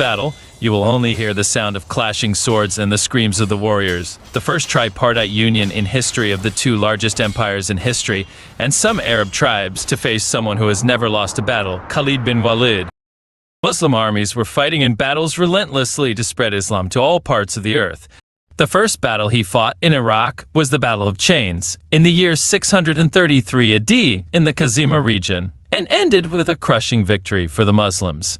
battle, you will only hear the sound of clashing swords and the screams of the warriors. The first tripartite union in history of the two largest empires in history, and some Arab tribes to face someone who has never lost a battle, Khalid bin Walid. Muslim armies were fighting in battles relentlessly to spread Islam to all parts of the earth. The first battle he fought in Iraq was the Battle of Chains in the year 633 AD in the Kazima region, and ended with a crushing victory for the Muslims.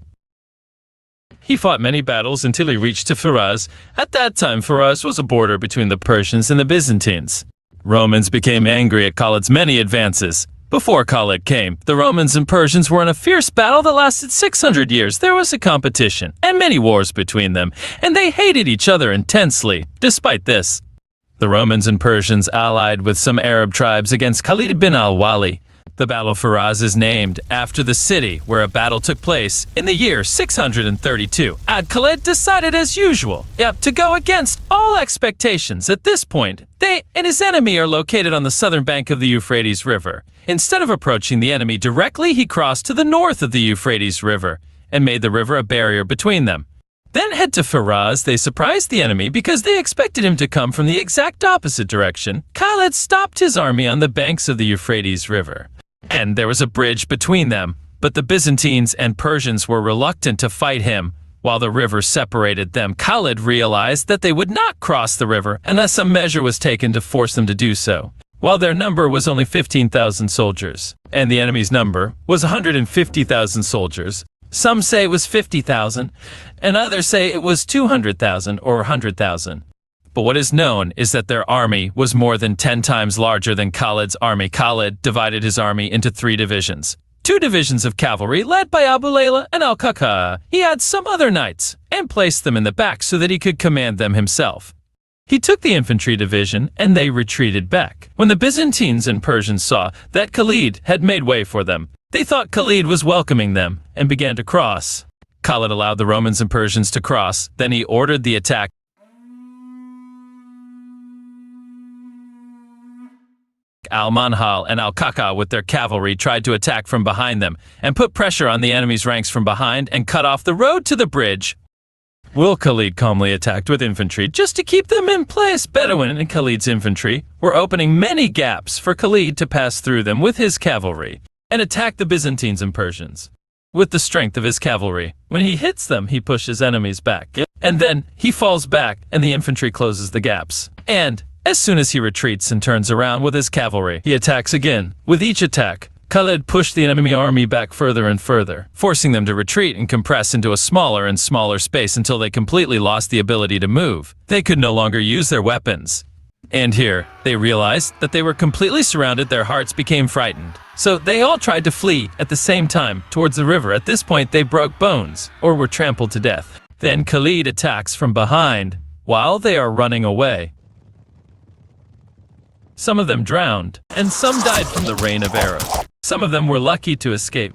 He fought many battles until he reached to Firaz. At that time, Firaz was a border between the Persians and the Byzantines. Romans became angry at Khalid's many advances. Before Khalid came, the Romans and Persians were in a fierce battle that lasted 600 years. There was a competition and many wars between them, and they hated each other intensely. Despite this, the Romans and Persians allied with some Arab tribes against Khalid bin al-Walid. The Battle of Firaz is named after the city where a battle took place in the year 632. Khalid decided as usual, to go against all expectations. At this point, they and his enemy are located on the southern bank of the Euphrates River. Instead of approaching the enemy directly, he crossed to the north of the Euphrates River and made the river a barrier between them. Then head to Firaz. They surprised the enemy because they expected him to come from the exact opposite direction. Khalid stopped his army on the banks of the Euphrates River, and there was a bridge between them, but the Byzantines and Persians were reluctant to fight him. While the river separated them, Khalid realized that they would not cross the river unless some measure was taken to force them to do so. While their number was only 15,000 soldiers, and the enemy's number was 150,000 soldiers, some say it was 50,000, and others say it was 200,000 or 100,000. But what is known is that their army was more than 10 times larger than Khalid's army. Khalid divided his army into 3 divisions. 2 divisions of cavalry led by Abu Layla and al-Qaqa. He had some other knights and placed them in the back so that he could command them himself. He took the infantry division and they retreated back. When the Byzantines and Persians saw that Khalid had made way for them, they thought Khalid was welcoming them and began to cross. Khalid allowed the Romans and Persians to cross, then he ordered the attack. Al-Manhal and al-Qaqa with their cavalry tried to attack from behind them and put pressure on the enemy's ranks from behind and cut off the road to the bridge. Khalid calmly attacked with infantry just to keep them in place. Bedouin and Khalid's infantry were opening many gaps for Khalid to pass through them with his cavalry and attack the Byzantines and Persians with the strength of his cavalry. When he hits them, he pushes enemies back, and then he falls back and the infantry closes the gaps. And as soon as he retreats and turns around with his cavalry, he attacks again. With each attack, Khalid pushed the enemy army back further and further, forcing them to retreat and compress into a smaller and smaller space until they completely lost the ability to move. They could no longer use their weapons. And here, they realized that they were completely surrounded. Their hearts became frightened. So they all tried to flee at the same time towards the river. At this point, they broke bones or were trampled to death. Then Khalid attacks from behind while they are running away. Some of them drowned, and some died from the rain of arrows. Some of them were lucky to escape.